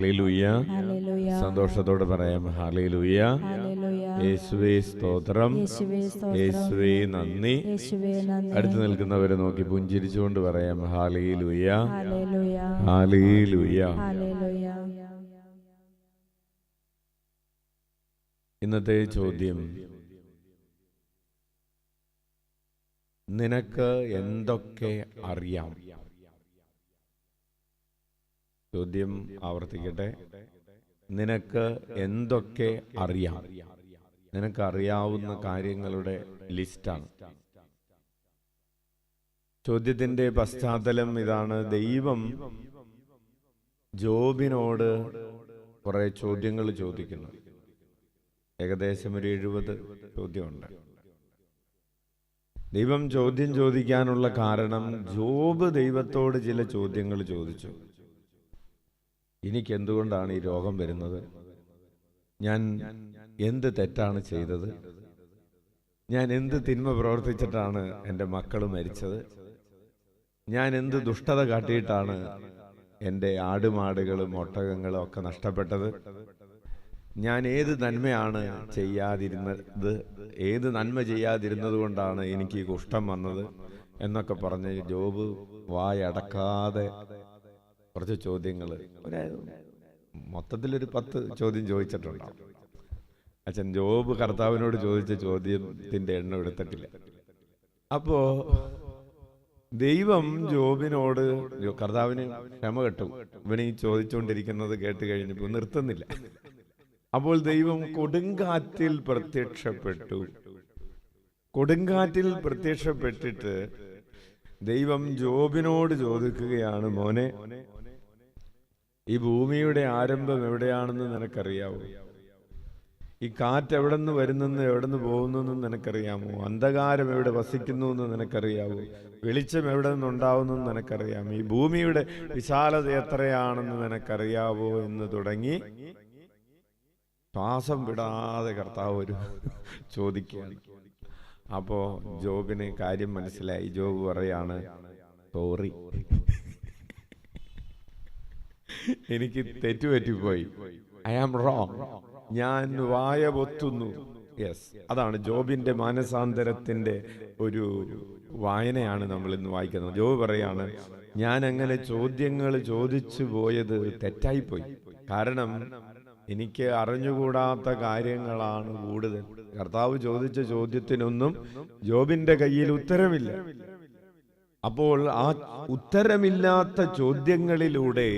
Hallelujah. സന്തോഷത്തോടെ പറയാം hallelujah. യേശുവേ സ്തോത്രം, യേശുവേ നന്ദി. അടുത്ത് നിൽക്കുന്നവരെ നോക്കി പുഞ്ചിരിച്ചുകൊണ്ട് പറയാം ഹല്ലേലൂയ, ഹല്ലേലൂയ. ഇന്നത്തെ ചോദ്യം, നിനക്ക് എന്തൊക്കെ അറിയാം? ചോദ്യം ആവർത്തിക്കട്ടെ. നിനക്ക് എന്തൊക്കെ അറിയാം? നിനക്കറിയാവുന്ന കാര്യങ്ങളുടെ ലിസ്റ്റാണ്. ചോദ്യത്തിന്റെ പശ്ചാത്തലം ഇതാണ്. ദൈവം ജോബിനോട് കുറെ ചോദ്യങ്ങൾ ചോദിക്കുന്നു. ഏകദേശം ഒരു 70 ചോദ്യമുണ്ട്. ദൈവം ചോദ്യം ചോദിക്കാനുള്ള കാരണം, ജോബ് ദൈവത്തോട് ചില ചോദ്യങ്ങൾ ചോദിച്ചു. എനിക്ക് എന്തുകൊണ്ടാണ് ഈ രോഗം വരുന്നത്? ഞാൻ എന്ത് തെറ്റാണ് ചെയ്തത്? ഞാൻ എന്ത് തിന്മ പ്രവർത്തിച്ചിട്ടാണ് എൻ്റെ മക്കൾ മരിച്ചത്? ഞാൻ എന്ത് ദുഷ്ടത കാട്ടിയിട്ടാണ് എൻ്റെ ആടുമാടുകളും ഒട്ടകങ്ങളും ഒക്കെ നഷ്ടപ്പെട്ടത്? ഞാൻ ഏത് നന്മയാണ് ചെയ്യാതിരുന്നത്? ഏത് നന്മ ചെയ്യാതിരുന്നത് കൊണ്ടാണ് എനിക്ക് ഈ കുഷ്ഠം വന്നത്? എന്നൊക്കെ പറഞ്ഞ് ജോബ് വായടക്കാതെ കുറച്ച് ചോദ്യങ്ങൾ, മൊത്തത്തിലൊരു 10 ചോദ്യം ചോദിച്ചിട്ടുണ്ടാവും. അച്ഛൻ ജോബ് കർത്താവിനോട് ചോദിച്ച ചോദ്യത്തിന്റെ എണ്ണം എടുത്തിട്ടില്ല. അപ്പോ ദൈവം ജോബിനോട്, കർത്താവിന് ക്ഷമ കെട്ടു, ഇവനെ ഈ ചോദിച്ചുകൊണ്ടിരിക്കുന്നത് കേട്ട് കഴിഞ്ഞപ്പോൾ നിർത്തുന്നില്ല. അപ്പോൾ ദൈവം കൊടുങ്കാറ്റിൽ പ്രത്യക്ഷപ്പെട്ടു. കൊടുങ്കാറ്റിൽ പ്രത്യക്ഷപ്പെട്ടിട്ട് ദൈവം ജോബിനോട് ചോദിക്കുകയാണ്, മോനെ, ഈ ഭൂമിയുടെ ആരംഭം എവിടെയാണെന്ന് നിനക്കറിയാവോ? ഈ കാറ്റ് എവിടെ നിന്ന് വരുന്നെന്ന്, എവിടെ നിന്ന് പോകുന്നെന്നും നിനക്കറിയാമോ? അന്ധകാരം എവിടെ വസിക്കുന്നു എന്ന് നിനക്കറിയാവോ? വെളിച്ചം എവിടെ നിന്നുണ്ടാവുന്നെന്ന് നിനക്കറിയാമോ? ഈ ഭൂമിയുടെ വിശാലത എത്രയാണെന്ന് നിനക്കറിയാവോ? എന്ന് തുടങ്ങി ശ്വാസം വിടാതെ കർത്താവ് ഒരു ചോദിക്കുകയാണ്. അപ്പോ ജോബിന് കാര്യം മനസ്സിലായി. ജോബ് പറയാണ്, സോറി, എനിക്ക് തെറ്റുപറ്റിപ്പോയി, ഐ ആം റോങ്, ഞാൻ വായ പൊത്തുന്നു. യെസ്, അതാണ് ജോബിന്റെ മാനസാന്തരത്തിന്റെ ഒരു വായനയാണ് നമ്മൾ ഇന്ന് വായിക്കുന്നത്. ജോബ് പറയാണ്, ഞാൻ അങ്ങനെ ചോദ്യങ്ങൾ ചോദിച്ചു പോയത് തെറ്റായിപ്പോയി. കാരണം എനിക്ക് അറിഞ്ഞുകൂടാത്ത കാര്യങ്ങളാണ് കൂടുതൽ. കർത്താവ് ചോദിച്ച ചോദ്യത്തിനൊന്നും ജോബിന്റെ കയ്യിൽ ഉത്തരമില്ല. അപ്പോൾ ആ ഉത്തരമില്ലാത്ത ചോദ്യങ്ങളിലൂടെ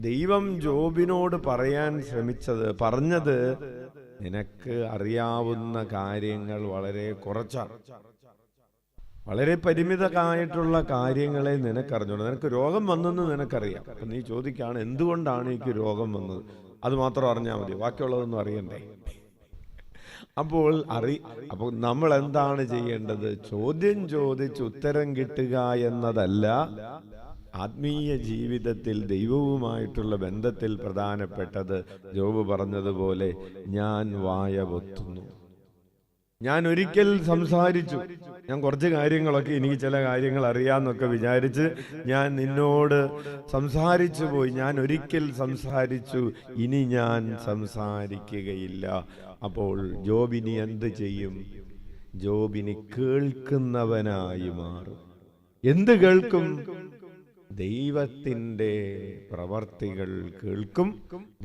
ദൈവം ജോബിനോട് പറയാൻ പറഞ്ഞത്, നിനക്ക് അറിയാവുന്ന കാര്യങ്ങൾ വളരെ കുറച്ചാണ്. വളരെ പരിമിതമായിട്ടുള്ള കാര്യങ്ങളെ നിനക്കറിഞ്ഞോളൂ. നിനക്ക് രോഗം വന്നെന്ന് നിനക്കറിയാം. അപ്പൊ നീ ചോദിക്കാണ്, എന്തുകൊണ്ടാണ് എനിക്ക് രോഗം വന്നത്? അത് മാത്രം അറിഞ്ഞാൽ മതി, ബാക്കിയുള്ളതൊന്നും അറിയണ്ടേ? അപ്പോൾ നമ്മൾ എന്താണ് ചെയ്യേണ്ടത്? ചോദ്യം ചോദിച്ച് ഉത്തരം കിട്ടുക എന്നതല്ല ആത്മീയ ജീവിതത്തിൽ ദൈവവുമായിട്ടുള്ള ബന്ധത്തിൽ പ്രധാനപ്പെട്ടത്. ജോബ് പറഞ്ഞതുപോലെ, ഞാൻ വായ പൊത്തുന്നു. ഞാൻ ഒരിക്കൽ സംസാരിച്ചു, ഞാൻ കുറച്ച് കാര്യങ്ങളൊക്കെ, എനിക്ക് ചില കാര്യങ്ങൾ അറിയാമെന്നൊക്കെ വിചാരിച്ച് ഞാൻ നിന്നോട് സംസാരിച്ചു പോയി. ഞാൻ ഒരിക്കൽ സംസാരിച്ചു, ഇനി ഞാൻ സംസാരിക്കുകയില്ല. അപ്പോൾ ജോബിനി എന്ത് ചെയ്യും? ജോബിനി കേൾക്കുന്നവനായി മാറും. എന്ത് കേൾക്കും? ദൈവത്തിന്റെ പ്രവർത്തികൾ കേൾക്കും.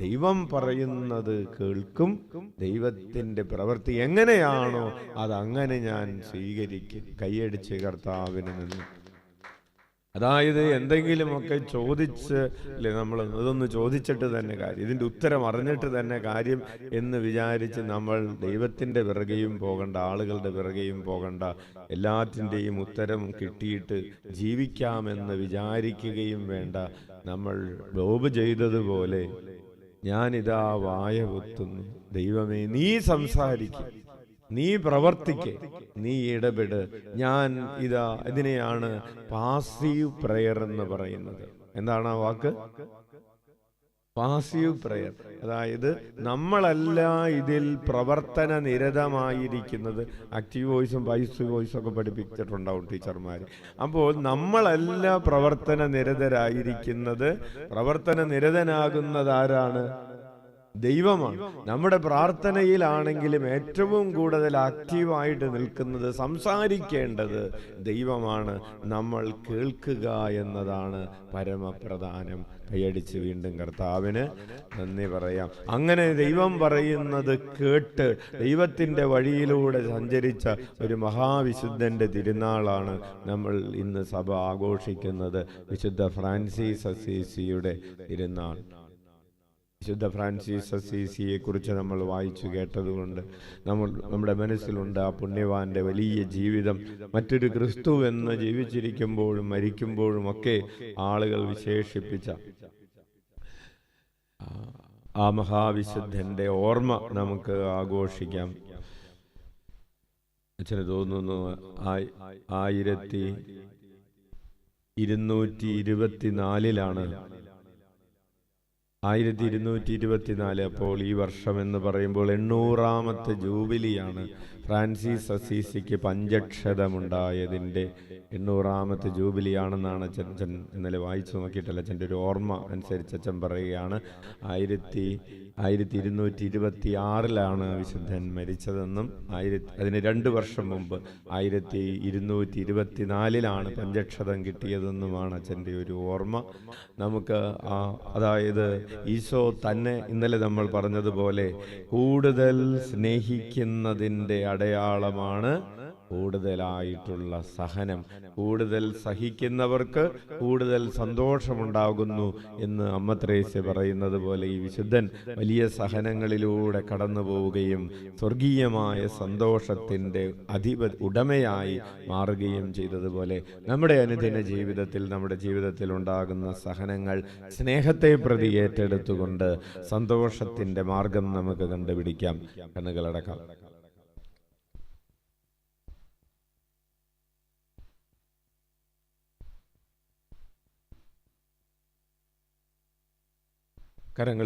ദൈവം പറയുന്നത് കേൾക്കും. ദൈവത്തിന്റെ പ്രവൃത്തി എങ്ങനെയാണോ അതങ്ങനെ ഞാൻ സ്വീകരിക്കും. കൈയടിച്ച് കർത്താവിന് നിന്ന്. അതായത് എന്തെങ്കിലുമൊക്കെ ചോദിച്ച്, നമ്മൾ ഇതൊന്ന് ചോദിച്ചിട്ട് തന്നെ കാര്യം, ഇതിന്റെ ഉത്തരം അറിഞ്ഞിട്ട് തന്നെ കാര്യം എന്ന് വിചാരിച്ച് നമ്മൾ ദൈവത്തിന്റെ പിറകെയും പോകണ്ട, ആളുകളുടെ പിറകെയും പോകണ്ട. എല്ലാറ്റിൻ്റെയും ഉത്തരം കിട്ടിയിട്ട് ജീവിക്കാമെന്ന് വിചാരിക്കുകയും വേണ്ട. നമ്മൾ ജോബ് ചെയ്തതുപോലെ, ഞാനിതാ വായ പൊത്തുന്നു, ദൈവമേ നീ സംസാരിക്കും, നീ പ്രവർത്തിക്ക്, നീ ഇടപെട്. ഞാൻ ഇതിനെയാണ് പാസീവ് പ്രയർ എന്ന് പറയുന്നത്. എന്താണ് ആ വാക്ക്? പാസീവ് പ്രയർ, അതായത് നമ്മളല്ല ഇതിൽ പ്രവർത്തന നിരതമായിരിക്കുന്നത്. ആക്റ്റീവ് വോയിസും പാസീവ് വോയിസും ഒക്കെ പഠിപ്പിച്ചിട്ടുണ്ടാവും ടീച്ചർമാർ. അപ്പോൾ നമ്മളല്ല പ്രവർത്തന നിരതരായിരിക്കുന്നത്. പ്രവർത്തന നിരതനാകുന്നത് ആരാണ്? ദൈവമാണ്. നമ്മുടെ പ്രാർത്ഥനയിലാണെങ്കിലും ഏറ്റവും കൂടുതൽ ആക്റ്റീവായിട്ട് നിൽക്കുന്നത്, സംസാരിക്കേണ്ടത് ദൈവമാണ്. നമ്മൾ കേൾക്കുക എന്നതാണ് പരമപ്രധാനം. കൈയടിച്ച് വീണ്ടും കർത്താവിന് നന്ദി പറയാം. അങ്ങനെ ദൈവം പറയുന്നത് കേട്ട് ദൈവത്തിൻ്റെ വഴിയിലൂടെ സഞ്ചരിച്ച ഒരു മഹാവിശുദ്ധൻ്റെ തിരുനാളാണ് നമ്മൾ ഇന്ന് സഭ ആഘോഷിക്കുന്നത്. വിശുദ്ധ ഫ്രാൻസിസ് അസീസിയുടെ തിരുനാൾ. വിശുദ്ധ ഫ്രാൻസിസ് അസീസിയെ കുറിച്ച് നമ്മൾ വായിച്ചു കേട്ടതുകൊണ്ട് നമ്മുടെ മനസ്സിലുണ്ട് ആ പുണ്യവാന്റെ വലിയ ജീവിതം. മറ്റൊരു ക്രിസ്തു എന്ന് ജീവിച്ചിരിക്കുമ്പോഴും മരിക്കുമ്പോഴും ഒക്കെ ആളുകൾ വിശേഷിപ്പിച്ച ആ മഹാവിശുദ്ധന്റെ ഓർമ്മ നമുക്ക് ആഘോഷിക്കാം. അച്ഛന് തോന്നുന്നു 1224 1224. അപ്പോൾ ഈ വർഷം എന്ന് പറയുമ്പോൾ 800ാമത്തെ ജൂബിലിയാണ്. ഫ്രാൻസിസ് അസീസിക്ക് പഞ്ചക്ഷതമുണ്ടായതിൻ്റെ 800ാമത്തെ ജൂബിലിയാണെന്നാണ് അച്ഛൻ ഇന്നലെ വായിച്ചു നോക്കിയിട്ടല്ല, അച്ഛൻ്റെ ഒരു ഓർമ്മ അനുസരിച്ച് അച്ഛൻ പറയുകയാണ്. 1226 വിശുദ്ധൻ മരിച്ചതെന്നും അതിന് 2 വർഷം മുമ്പ് 1224 പഞ്ചക്ഷതം കിട്ടിയതെന്നുമാണ് അച്ഛൻ്റെ ഒരു ഓർമ്മ. നമുക്ക് അതായത് ഈശോ തന്നെ ഇന്നലെ നമ്മൾ പറഞ്ഞതുപോലെ കൂടുതൽ സ്നേഹിക്കുന്നതിൻ്റെ അടയാളമാണ് കൂടുതലായിട്ടുള്ള സഹനം. കൂടുതൽ സഹിക്കുന്നവർക്ക് കൂടുതൽ സന്തോഷമുണ്ടാകുന്നു എന്ന് അമ്മ ത്രേസ്യ പറയുന്നത് പോലെ ഈ വിശുദ്ധൻ വലിയ സഹനങ്ങളിലൂടെ കടന്നു പോവുകയും സ്വർഗീയമായ സന്തോഷത്തിൻ്റെ ഉടമയായി മാറുകയും ചെയ്തതുപോലെ നമ്മുടെ അനുദിന ജീവിതത്തിൽ, നമ്മുടെ ജീവിതത്തിൽ ഉണ്ടാകുന്ന സഹനങ്ങൾ സ്നേഹത്തെ പ്രതി ഏറ്റെടുത്തുകൊണ്ട് സന്തോഷത്തിൻ്റെ മാർഗം നമുക്ക് കണ്ടുപിടിക്കാം. കണ്ണുകളടക്കാം. കരങ്ങൾ